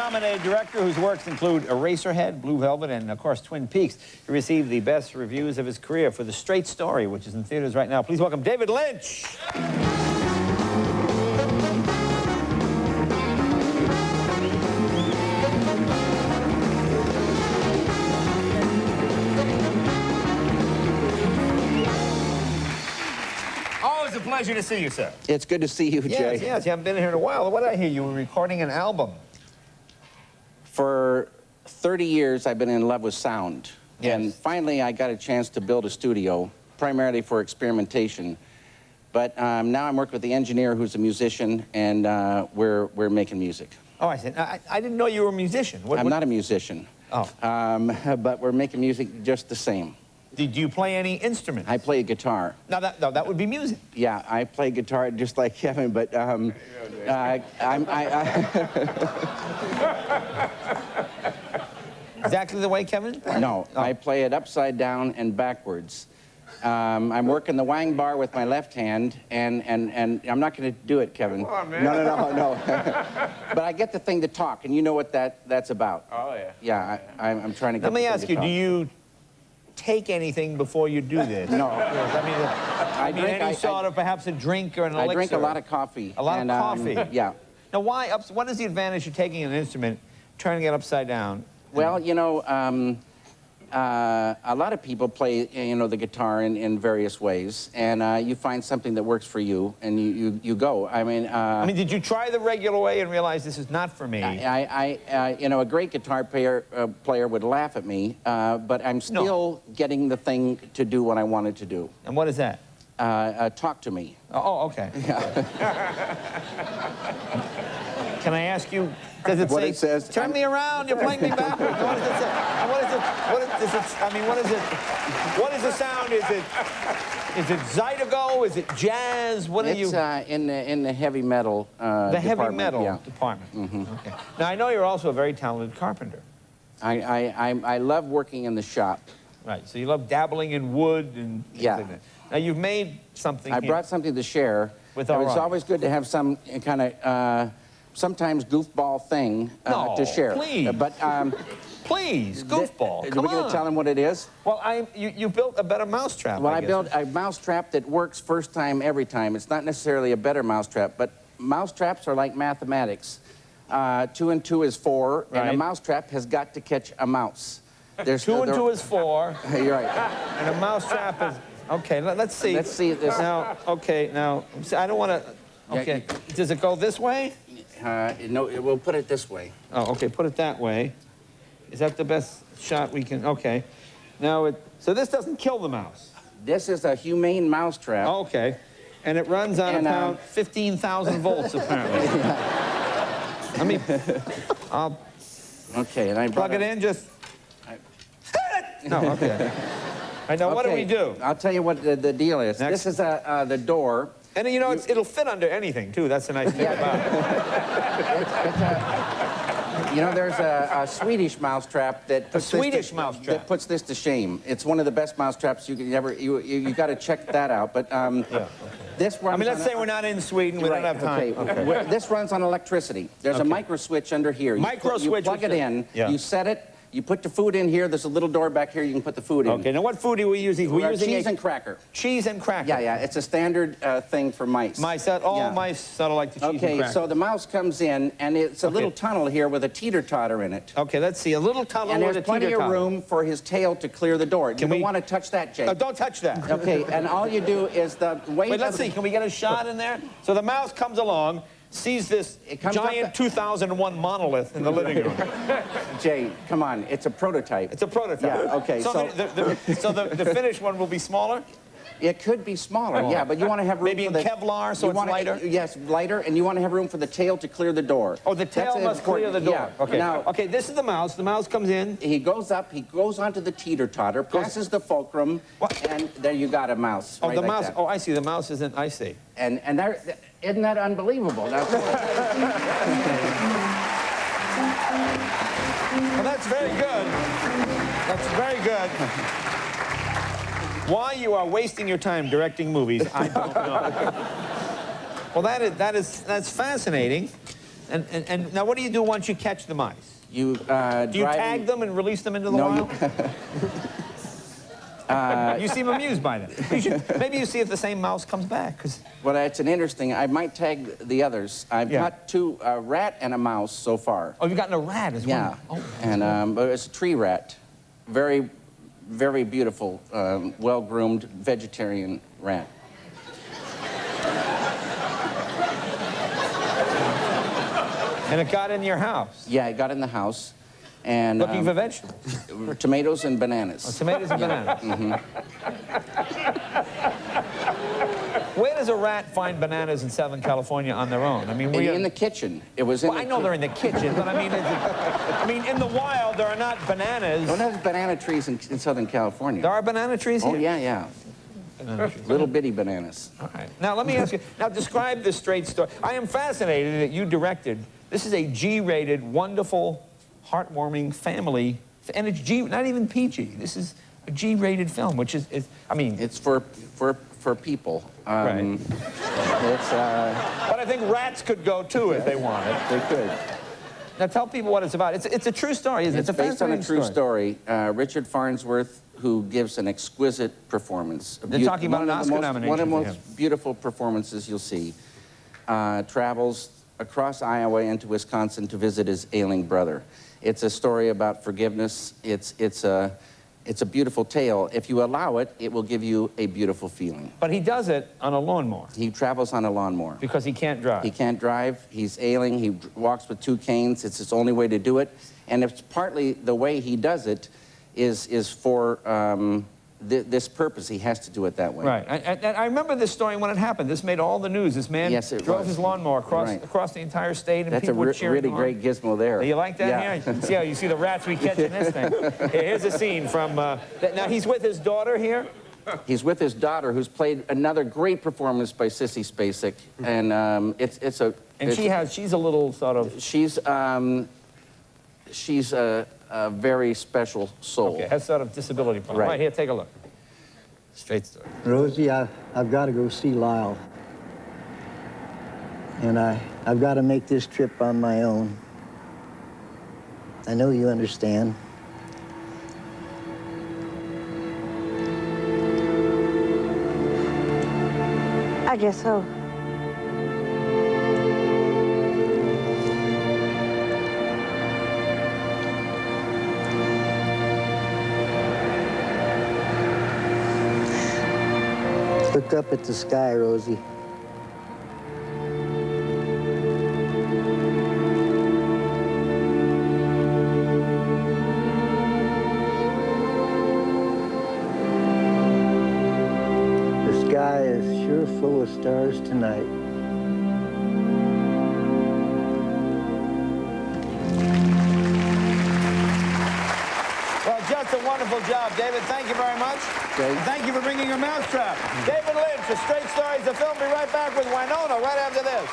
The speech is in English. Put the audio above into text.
Oscar-nominated director whose works include Eraserhead, Blue Velvet, and, of course, Twin Peaks. He received the best reviews of his career for The Straight Story, which is in theaters right now. Please welcome David Lynch. Always a pleasure to see you, sir. It's good to see you, Jay. Yes, you haven't been here in a while. What did I hear? You were recording an album. For 30 years, I've been in love with sound. Yes. And finally, I got a chance to build a studio, primarily for experimentation. But now I'm working with the engineer who's a musician, and we're making music. Oh, I said, I didn't know you were a musician. I'm not a musician. Oh. But we're making music just the same. Did you play any instruments? I play a guitar. No, that would be music. Yeah, I play guitar just like Kevin, but Exactly the way Kevin? No, I play it upside down and backwards. I'm working the wang bar with my left hand, and I'm not going to do it, Kevin. Come on, man. No. But I get the thing to talk, and you know what that's about. Oh, yeah. Yeah, I'm trying to get Let me the thing ask to you, talk. do you take anything before you do this? No. I mean, any sort of perhaps a drink or an elixir? I drink a lot of coffee. A lot of coffee? Yeah. Now, what is the advantage of taking an instrument, turning it upside down? Well, you know, a lot of people play, you know, the guitar in various ways, and you find something that works for you, and you go. I mean, did you try the regular way and realize this is not for me? You know, a great guitar player would laugh at me, but I'm still getting the thing to do what I wanted to do. And what is that? Talk to me. Oh, okay. Yeah. Can I ask you, does it what say, it says, turn me around, you're playing me backwards? What does it say? And what is the sound? Is it Zydeco? Is it jazz? What are you? It's in the heavy metal The heavy department, metal yeah. department. Mm-hmm. Okay. Now, I know you're also a very talented carpenter. I love working in the shop. Right, so you love dabbling in wood and things like that. Now, you've made something I here. brought something to share. With our It's always good to have some kind of, sometimes goofball thing to share. Please. But, please, goofball, Are we going to tell them what it is? Well, you built a better mousetrap, Well, I I guess. built a mousetrap that works first time, every time. It's not necessarily a better mousetrap, but mousetraps are like mathematics. 2 and 2 is 4, Right. and a mousetrap has got to catch a mouse. There's 2 and 2 is 4. You're right. And a mousetrap is... Okay, let's see. Let's see this. Now, okay, now, I don't want to... Okay, does it go this way? No, we'll put it this way. Oh, okay, put it that way. Is that the best shot we can... Okay. Now, so this doesn't kill the mouse? This is a humane mousetrap. Okay. And it runs on about 15,000 volts, apparently. I mean, I'll Okay, and I plug it in, just... No, okay. All right, now, what do we do? I'll tell you what the deal is. Next. This is the door. And, you know, it'll fit under anything, too. That's the nice thing about it. You know, there's a Swedish mousetrap that puts mousetrap puts this to shame. It's one of the best mousetraps you can ever. You got to check that out. But this runs. I mean, let's say we're not in Sweden. We don't have time. Okay. This runs on electricity. There's a micro switch under here. You plug it in. Yeah. You set it. You put the food in here. There's a little door back here. You can put the food in. Okay. Now, what food are we using? We're using cheese and cracker. Cheese and cracker. Yeah. It's a standard thing for mice. Mice. All mice that like the cheese and cracker. Okay. So the mouse comes in, and it's a little tunnel here with a teeter-totter in it. Okay. Let's see. A little tunnel with a teeter-totter. And there's plenty of room for his tail to clear the door. You don't want to touch that, Jake. Don't touch that. Okay. And all you do is the weight. Wait. Let's see. Can we get a shot in there? So the mouse comes along. Sees this giant 2001 monolith in the living room. Jay, come on, it's a prototype. It's a prototype. Yeah, okay. So the finished one will be smaller? It could be smaller, yeah, but you want to have room maybe for in Kevlar, so it's lighter? Yes, lighter, and you want to have room for the tail to clear the door. Oh, the tail must clear the door. Yeah. Okay. Now, okay, this is the mouse. The mouse comes in. He goes up, he goes onto the teeter-totter, passes the fulcrum, and there you got a mouse. Oh, right the like mouse. that. Oh, I see. The mouse isn't. I see. And there, isn't that unbelievable? Well, that's very good. That's very good. Why you are wasting your time directing movies, I don't know. Well, that's fascinating. And now what do you do once you catch the mice? You Do you tag them and release them into the wild? You seem amused by that. Maybe you see if the same mouse comes back. Well, it's an interesting. I might tag the others. I've got two, a rat and a mouse so far. Oh, you've gotten a rat as well? Yeah. Oh, and but it's a tree rat. Very, very beautiful, well-groomed vegetarian rat. And it got in your house? Yeah, it got in the house. And looking for vegetables? Tomatoes and bananas. Oh, tomatoes and bananas. Mm-hmm. Where does a rat find bananas in Southern California on their own? I mean, in the kitchen. It was in. Well, I know they're in the kitchen, but I mean, in the wild, there are not bananas. Don't have banana trees in Southern California. There are banana trees here? Oh, yeah. Little bitty bananas. All right. Now, let me ask you, now describe the straight story. I am fascinated that you directed, this is a G-rated, wonderful, heartwarming family, and it's G, not even PG. This is a G-rated film, which is I mean... It's for people. Right. It's, but I think rats could go, too, if they wanted. They could. Now, tell people what it's about. It's a true story, isn't it? It's based on a true story. Richard Farnsworth, who gives an exquisite performance. They're talking about an Oscar nomination. One of the most beautiful performances you'll see. Travels across Iowa into Wisconsin to visit his ailing brother. It's a story about forgiveness. It's a beautiful tale. If you allow it, it will give you a beautiful feeling. But he does it on a lawnmower. He travels on a lawnmower. Because he can't drive. He can't drive. He's ailing. He walks with 2 canes. It's his only way to do it. And it's partly the way he does it is for this purpose. He has to do it that way. Right. I remember this story when it happened. This made all the news. This man drove his lawnmower across the entire state, and That's people were cheering really him great on. gizmo there. You like that? Yeah. See how you see the rats we catch in this thing. Here's a scene from. Now he's with his daughter here. He's with his daughter, who's played another great performance by Sissy Spacek, and she's a little sort of. She's a very special soul. Okay, has sort of disability problem. Right here, take a look. Straight story. Rosie, I've got to go see Lyle. And I've got to make this trip on my own. I know you understand. I guess so. Look up at the sky, Rosie. The sky is sure full of stars tonight. Well, just a wonderful job, David. Thank you very much. Okay. Thank you for bringing your mousetrap. David Lynch, The Straight Stories, the film. Be right back with Winona right after this.